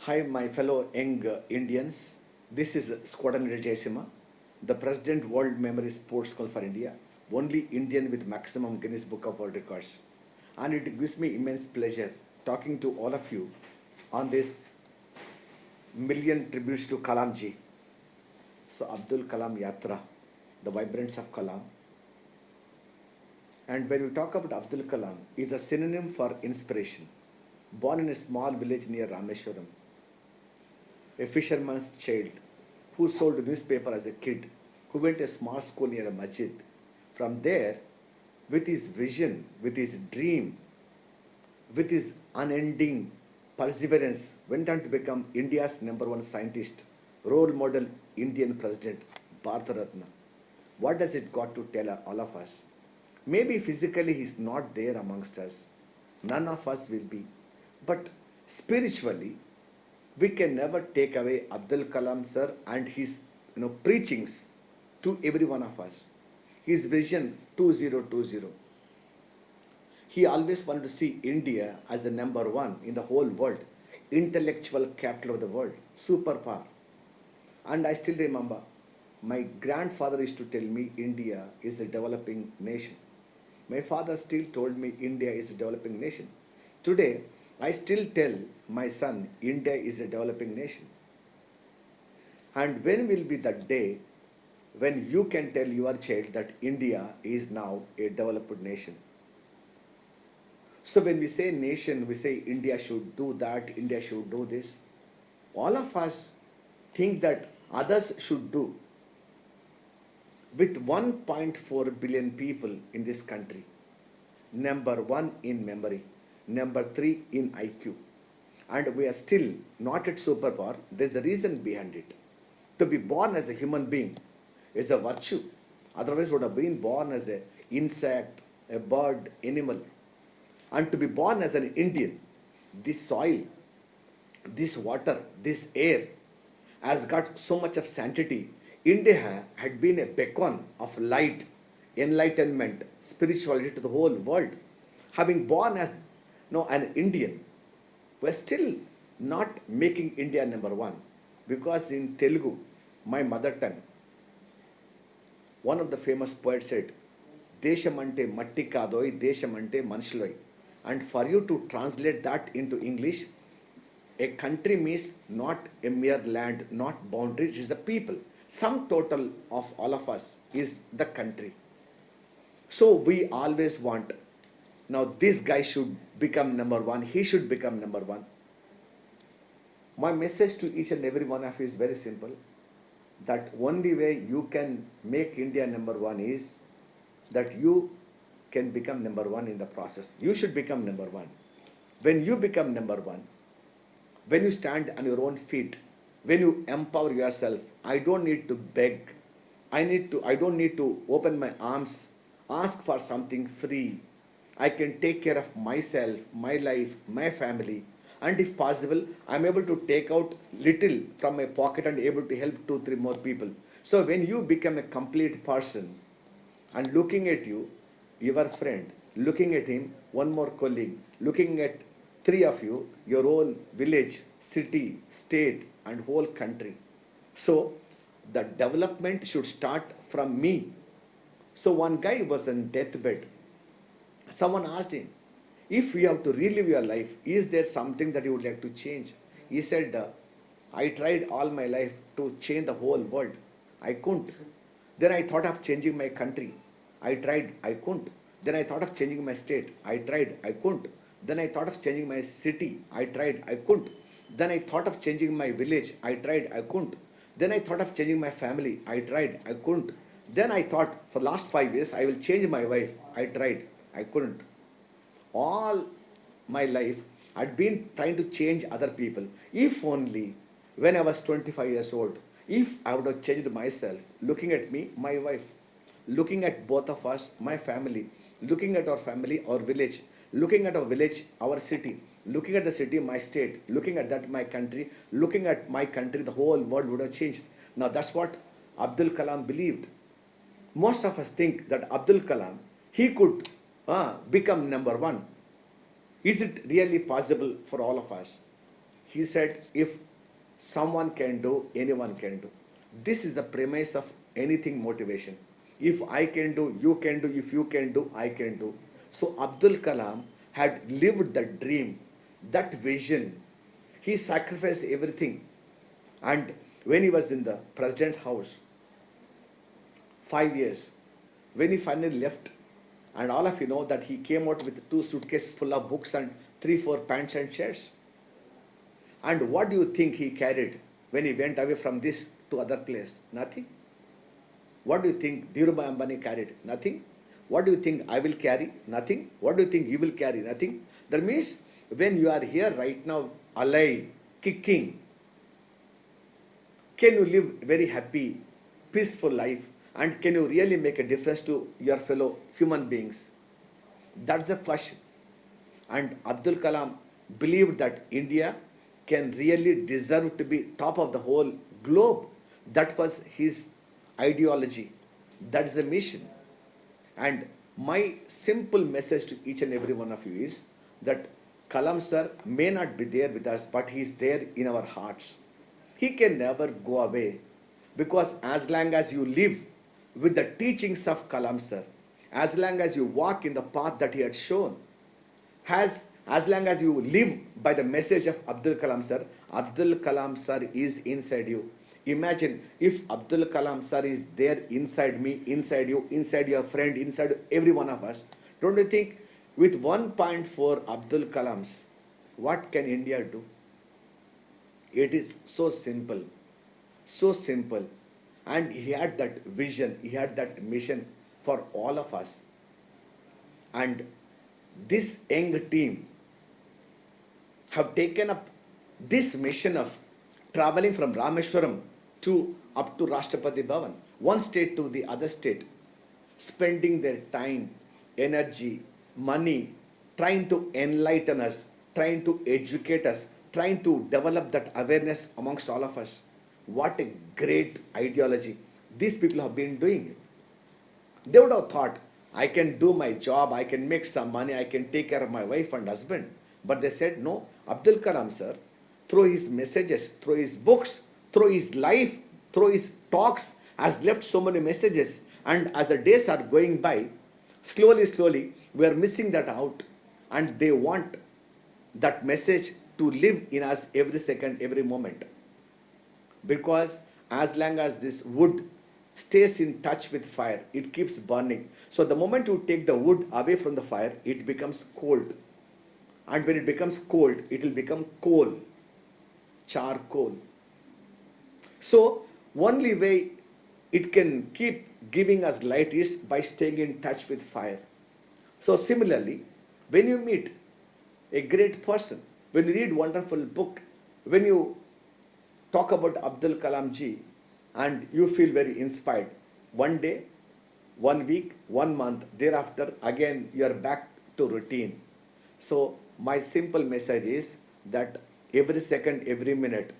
Hi, my fellow young Indians. This is Squadron Leader Jayasima, the President World Memory Sports School for India, only Indian with maximum Guinness Book of World Records. And it gives me immense pleasure talking to all of you on this million tributes to Kalam ji. So, Abdul Kalam Yatra, the vibrance of Kalam. And when we talk about Abdul Kalam, is a synonym for inspiration. Born in a small village near Rameshwaram, a fisherman's child who sold newspaper as a kid, who went to a small school near a masjid. From there, with his vision, with his dream, with his unending perseverance, went on to become India's number one scientist, role model Indian president, Bharata Ratna. What does it got to tell all of us? Maybe physically he's not there amongst us. None of us will be. But spiritually, we can never take away Abdul Kalam sir and his preachings to every one of us. His vision 2020. He always wanted to see India as the number one in the whole world, intellectual capital of the world, superpower. And I still remember my grandfather used to tell me India is a developing nation. My father still told me India is a developing nation. Today, I still tell my son India is a developing nation. And when will be the day when you can tell your child that India is now a developed nation? So when we say nation, we say India should do that, India should do this. All of us think that others should do. With 1.4 billion people in this country, number one in memory, number three in IQ, and we are still not at superpower, there's a reason behind it. To be born as a human being is a virtue. Otherwise, would have been born as an insect, a bird, animal. And to be born as an Indian, this soil, this water, this air has got so much of sanctity. India had been a beacon of light, enlightenment, spirituality to the whole world. Having born as an Indian, we're still not making India number one. Because in Telugu, my mother tongue, one of the famous poets said, Deshamante matti kadoi, Deshamante manshuloi. And for you to translate that into English, a country means not a mere land, not boundary, it is a people. Sum total of all of us is the country. So we always want, now this guy should become number one, he should become number one. My message to each and every one of you is very simple, that only way you can make India number one is that you can become number one in the process. You should become number one. When you become number one, when you stand on your own feet, when you empower yourself, I don't need to beg. I don't need to open my arms, ask for something free. I can take care of myself, my life, my family. And if possible, I'm able to take out little from my pocket and able to help 2, 3 more people. So when you become a complete person, and looking at you, your friend, looking at him, one more colleague, looking at three of you, your own village, city, state, and whole country. So the development should start from me. So one guy was on deathbed. Someone asked him, if you have to relive your life, is there something that you would like to change? He said, I tried all my life to change the whole world. I couldn't. Then I thought of changing my country. I tried, I couldn't. Then I thought of changing my state. I tried, I couldn't. Then I thought of changing my city. I tried, I couldn't. Then I thought of changing my village. I tried, I couldn't. Then I thought of changing my family. I tried, I couldn't. Then I thought for the last 5 years I will change my wife. I tried, I couldn't. All my life I'd been trying to change other people. If only when I was 25 years old, if I would have changed myself, looking at me, my wife, looking at both of us, my family, looking at our family, our village, looking at our village, our city, looking at the city, my state, looking at that, my country, looking at my country, the whole world would have changed. Now that's what Abdul Kalam believed. Most of us think that Abdul Kalam, he could become number one. Is it really possible for all of us? He said, if someone can do, anyone can do. This is the premise of anything motivation. If I can do, you can do. If you can do, I can do. So Abdul Kalam had lived that dream, that vision. He sacrificed everything. And when he was in the president's house, 5 years, when he finally left, and all of you know that he came out with 2 suitcases full of books and 3, 4 pants and shirts. And what do you think he carried when he went away from this to other place? Nothing. What do you think Dhirubhai Ambani carried? Nothing. What do you think I will carry? Nothing. What do you think you will carry? Nothing. That means when you are here right now, alive, kicking, can you live very happy, peaceful life? And can you really make a difference to your fellow human beings? That's the question. And Abdul Kalam believed that India can really deserve to be top of the whole globe. That was his ideology. That's the mission. And my simple message to each and every one of you is that Kalam sir may not be there with us, but he is there in our hearts. He can never go away, because as long as you live with the teachings of Kalam sir, as long as you walk in the path that he had shown, as long as you live by the message of Abdul Kalam sir is inside you. Imagine if Abdul Kalam sir is there inside me, inside you, inside your friend, inside every one of us. Don't you think with 1.4 Abdul Kalams, what can India do? It is so simple, so simple. And he had that vision, he had that mission for all of us. And this young team have taken up this mission of traveling from Rameshwaram to up to Rashtrapati Bhavan, one state to the other state, spending their time, energy, money, trying to enlighten us, trying to educate us, trying to develop that awareness amongst all of us. What a great ideology these people have been doing. They would have thought, I can do my job, I can make some money, I can take care of my wife and husband. But they said, no, Abdul Kalam sir, through his messages, through his books, through his life, through his talks, has left so many messages. And as the days are going by, slowly, we are missing that out. And they want that message to live in us every second, every moment. Because as long as this wood stays in touch with fire, it keeps burning. So the moment you take the wood away from the fire, it becomes cold. And when it becomes cold, it will become coal, charcoal. So only way it can keep giving us light is by staying in touch with fire. So similarly, when you meet a great person, when you read wonderful book, when you talk about Abdul Kalam ji and you feel very inspired, one day, 1 week, 1 month, thereafter again you are back to routine. So my simple message is that every second, every minute,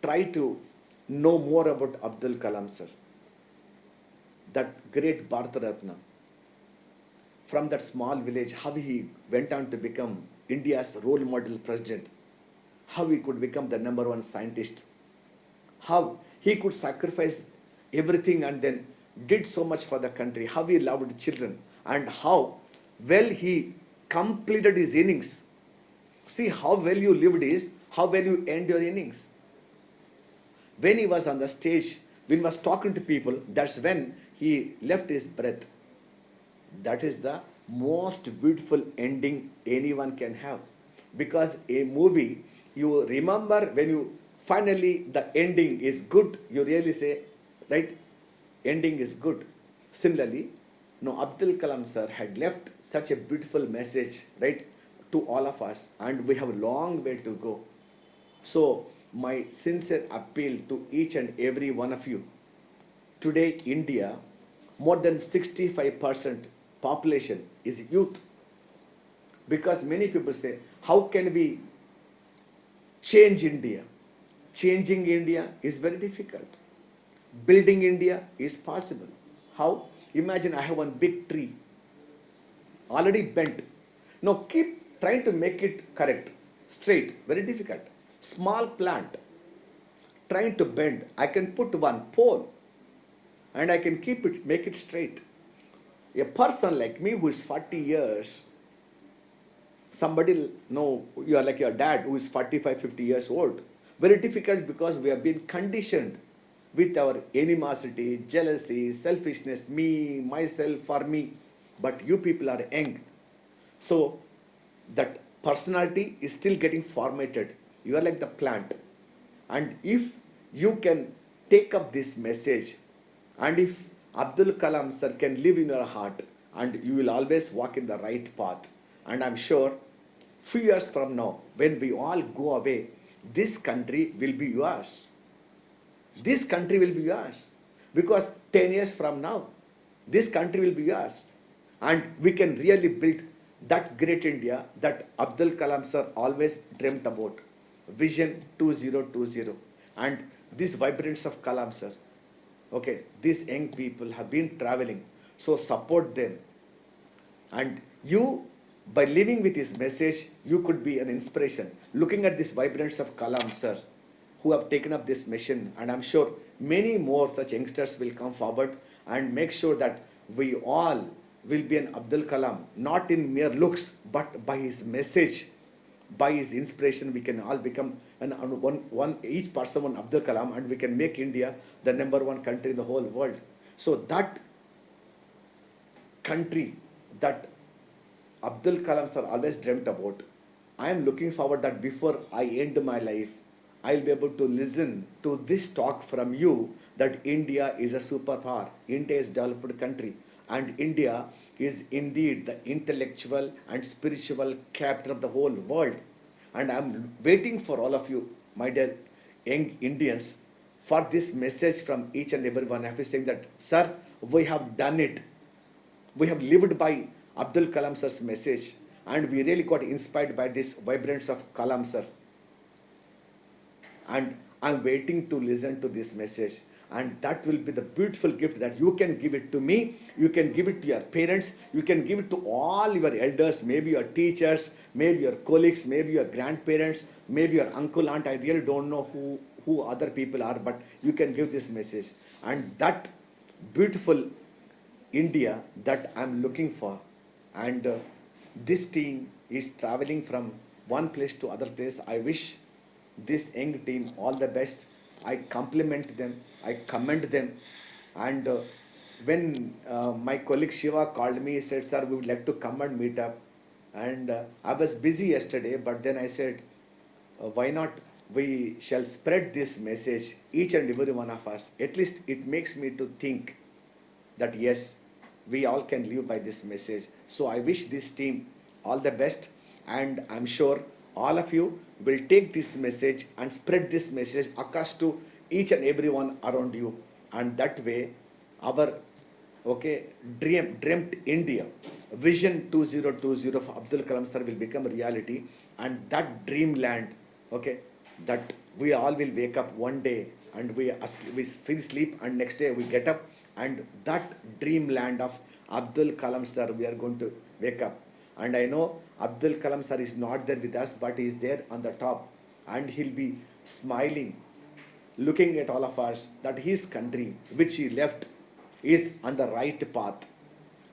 try to know more about Abdul Kalam sir, that great Bharat Ratna. From that small village, how he went on to become India's role model president, how he could become the #1 scientist, how he could sacrifice everything and then did so much for the country, how he loved children, and how well he completed his innings. See how well you lived is how well you end your innings. When he was on the stage, when he was talking to people, that's when he left his breath. That is the most beautiful ending anyone can have. Because a movie, you remember when you finally the ending is good, you really say, right, ending is good. Similarly, no, Abdul Kalam sir had left such a beautiful message, right, to all of us, and we have a long way to go. So my sincere appeal to each and every one of you, today India, more than 65% population is youth. Because many people say, how can we change India? Changing India is very difficult. Building India is possible. How? Imagine I have one big tree, already bent. Now keep trying to make it correct, straight, very difficult. small plant trying to bend. I can put one pole and I can keep it, make it straight. A person like me who is 40 years, somebody, no, you are like your dad who is 45, 50 years old. Very difficult because we have been conditioned with our animosity, jealousy, selfishness, me, myself, for me. But you people are young. So that personality is still getting formatted. You are like the plant. And if you can take up this message, and if Abdul Kalam sir can live in your heart, and you will always walk in the right path. And I'm sure few years from now, when we all go away, this country will be yours. This country will be yours. Because 10 years from now, this country will be yours. And we can really build that great India that Abdul Kalam sir always dreamt about. Vision 2020. And these vibrants of Kalam sir, okay, these young people have been traveling. So support them. And you, by living with his message, you could be an inspiration. Looking at these vibrants of Kalam sir, who have taken up this mission, and I'm sure many more such youngsters will come forward and make sure that we all will be an Abdul Kalam, not in mere looks, but by his message, by his inspiration. We can all become each person one Abdul Kalam, and we can make India the #1 country in the whole world. So that country that Abdul Kalam sir always dreamt about, I am looking forward that before I end my life, I'll be able to listen to this talk from you that India is a superpower, India is a developed country, and India is indeed the intellectual and spiritual capital of the whole world. And I'm waiting for all of you, my dear young Indians, for this message from each and every one of you saying that, sir, we have done it. We have lived by Abdul Kalam sir's message, and we really got inspired by this vibrance of Kalam sir. And I'm waiting to listen to this message. And that will be the beautiful gift that you can give it to me, you can give it to your parents, you can give it to all your elders, maybe your teachers, maybe your colleagues, maybe your grandparents, maybe your uncle, aunt. I really don't know who other people are, but you can give this message. And that beautiful India that I'm looking for. And this team is traveling from one place to other place. I wish this young team all the best. I compliment them, I commend them. And when my colleague Shiva called me, he said, sir, we would like to come and meet up. And I was busy yesterday, but then I said, why not we shall spread this message, each and every one of us. At least it makes me to think that yes, we all can live by this message. So I wish this team all the best, and I'm sure all of you will take this message and spread this message across to each and everyone around you. And that way, our dreamt India, Vision 2020 of Abdul Kalam sir will become reality. And that dreamland, that we all will wake up one day and we feel sleep, and next day we get up, and that dreamland of Abdul Kalam sir, we are going to wake up. And I know Abdul Kalam sir is not there with us, but he is there on the top, and he'll be smiling, looking at all of us, that his country, which he left, is on the right path.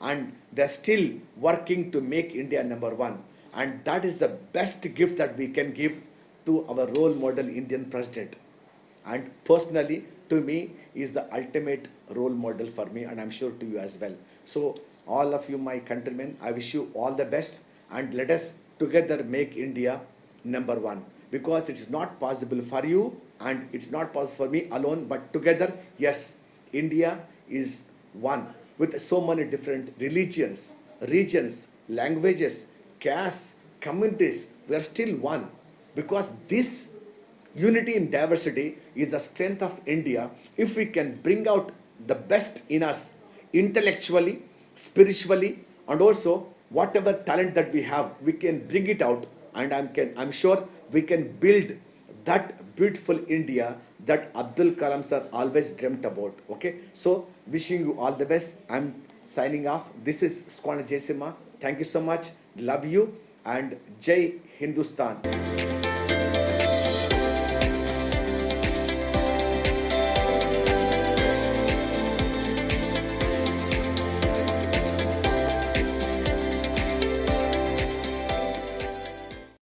And they're still working to make India #1. And that is the best gift that we can give to our role model Indian president. And personally, to me, is the ultimate role model for me, and I'm sure to you as well. So all of you, my countrymen, I wish you all the best, and let us together make India #1, because it is not possible for you and it's not possible for me alone, but together, yes, India is one with so many different religions, regions, languages, castes, communities. We are still one, because this unity in diversity is the strength of India. If we can bring out the best in us, intellectually, spiritually, and also whatever talent that we have, we can bring it out, and I'm sure we can build that beautiful India that Abdul Kalam sir always dreamt about. So wishing you all the best. I'm signing off. This is Skwana Jaisima. Thank you so much. Love you, and Jai Hindustan.